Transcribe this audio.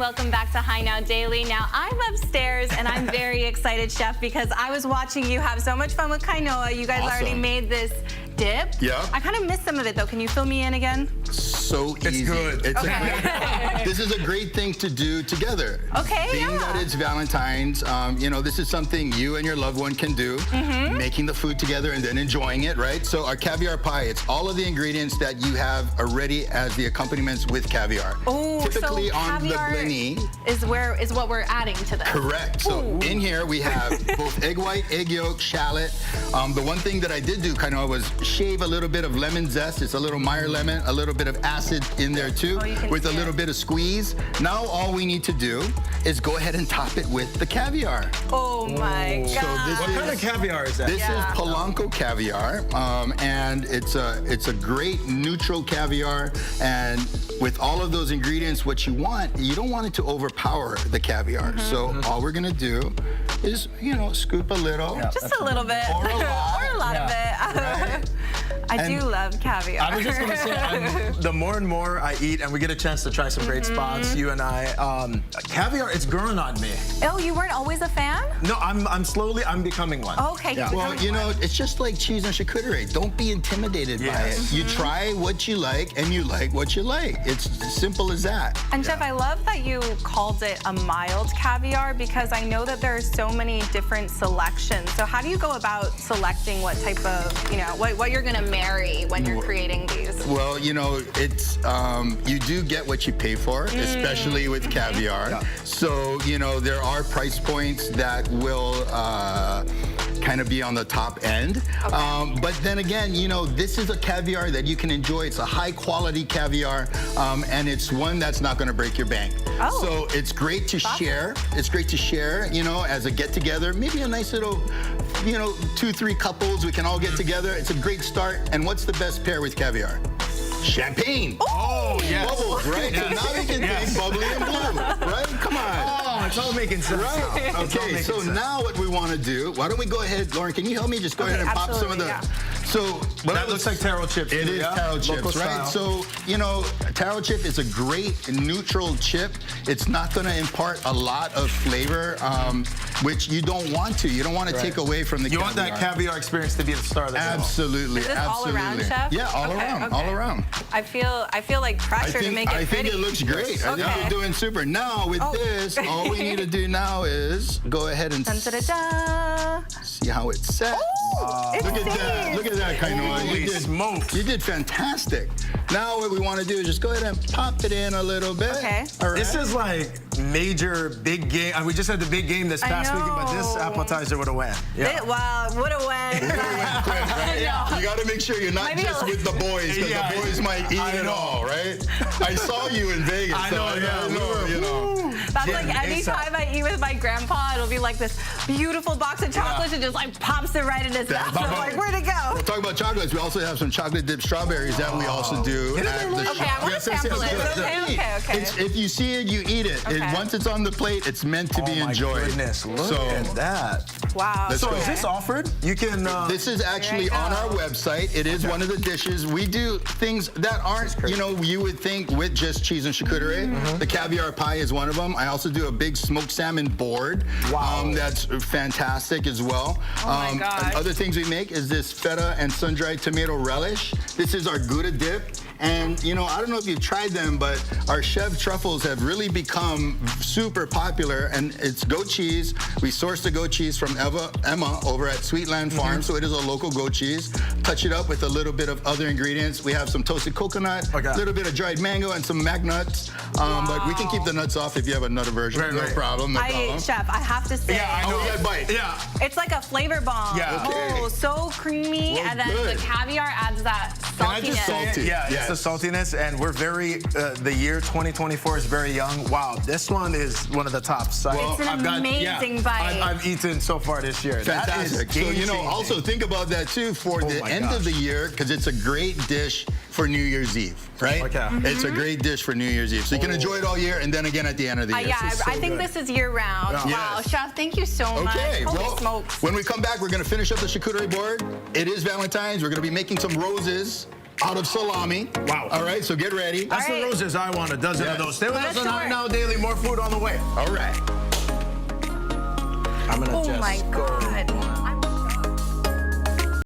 welcome back to High Now Daily. Now, I'm upstairs and I'm very excited, Chef, because I was watching you have so much fun with Kainoa. You guys already made this dip. Yeah. I kind of missed some of it, though. Can you fill me in again? So easy. It's good. It's okay. This is a great thing to do together. Okay, Being that it's Valentine's, you know, this is something you and your loved one can do. Making the food together and then enjoying it, right? So our caviar pie, it's all of the ingredients that you have already as the accompaniments with caviar. Oh, typically so on the caviar blini is what we're adding to this. Correct. So in here we have both egg white, egg yolk, shallot. The one thing that I did do, Kainoa, was shave a little bit of lemon zest. It's a little Meyer lemon, a little bit of acid in there too, with a little bit of squeeze. Now all we need to do is go ahead and top it with the caviar. Oh my God. So this What kind of caviar is that? This is Polanco caviar, and it's a great neutral caviar. And with all of those ingredients, what you don't want it to overpower the caviar. So all we're gonna do is, you know, scoop a little. Just a little bit. Or a lot. Or a lot of it. Right? I do love caviar. I was just going to say, the more and more I eat, and we get a chance to try some great spots, you and I, caviar, it's growing on me. Oh, you weren't always a fan? No, I'm becoming one. Okay. Yeah. Well, you know, it's just like cheese and charcuterie. Don't be intimidated by it. You try what you like, and you like what you like. It's as simple as that. And Chef, I love that you called it a mild caviar, because I know that there are so many different selections. So how do you go about selecting what type of, you know, what you're gonna marry when you're creating these? Well, you know, it's you do get what you pay for, especially with caviar. So, you know, there are price points that will kind of be on the top end. But then again, you know, this is a caviar that you can enjoy. It's a high quality caviar, and it's one that's not going to break your bank. So it's great to share. It's great to share, you know, as a get together. Maybe a nice little, you know, 2-3 couples, we can all get together. It's a great start. And what's the best pair with caviar? Champagne. Oh, yes. Bubbles, right? So now we can think bubbly and blue, right? Come on. Oh, it's all making sense. Right. Okay, so now what we want to do, why don't we go ahead, Lauren, can you help me just go ahead and pop some of the... So that looks like taro chips. It is taro chips, right? So, you know, taro chip is a great neutral chip. It's not going to impart a lot of flavor, which you don't want to. You don't want to take away from the caviar. You want that caviar experience to be the star of the show. Absolutely, Is this absolutely. all around, Chef? Yeah, all around, all around. I feel like pressure to make it I think it looks great. I think you're doing super. Now with this, all we need to do now is go ahead and see how it sets. Look at that! Look at that, Kainoa. You did fantastic. Now what we want to do is just go ahead and pop it in a little bit. Okay. All right. This is like major big game. We just had the big game this past weekend, but this appetizer would have won. Well, would have won. You got to make sure you're not just with the boys, because the boys might eat it all, right? I saw you in Vegas. I know, you know. That's like any time I eat with my grandpa, it'll be like this beautiful box of chocolates and just like pops it right in his mouth. I'm like, where'd it go? We'll talk about chocolates. We also have some chocolate dipped strawberries that we also do at the shop. Okay, I want to sample it. Okay. If you see it, you eat it. Once it's on the plate, it's meant to be enjoyed. Goodness, look at that. Wow. So is this offered? You can. This is actually on our website. It is one of the dishes. We do things that aren't, you know, you would think with just cheese and charcuterie. The caviar pie is one of them. I also do a big smoked salmon board. Wow. That's fantastic as well. Oh my gosh. Other things we make is this feta and sun-dried tomato relish. This is our Gouda dip. And, you know, I don't know if you've tried them, but our chef truffles have really become super popular. And it's goat cheese. We source the goat cheese from Emma over at Sweetland Farm. So it is a local goat cheese. Touch it up with a little bit of other ingredients. We have some toasted coconut, a little bit of dried mango, and some mac nuts. But we can keep the nuts off if you have a nut aversion. No problem. No problem. Chef, I have to say. Yeah, I know. That bite. Yeah. It's like a flavor bomb. Yeah. Oh, so creamy. Well, and then the caviar adds that saltiness. Can I just say, it's the saltiness, and we're very, the year 2024 is very young. Wow, this one is one of the top. It's an amazing bite. I've eaten so far this year. Fantastic. So, you know, also think about that too for the end of the year, because it's a great dish for New Year's Eve, right? It's a great dish for New Year's Eve. So you can enjoy it all year and then again at the end of the year. I think this is year round. Wow, Chef, thank you so much. Holy smokes. When we come back, we're going to finish up the charcuterie board. It is Valentine's. We're going to be making some roses. out of salami. Wow. All right, so get ready. That's All the right. roses I want, a dozen of Yes. those. Stay with For us on sure. Hot Now Daily. More food on the way. All right. I'm gonna Oh just my go God.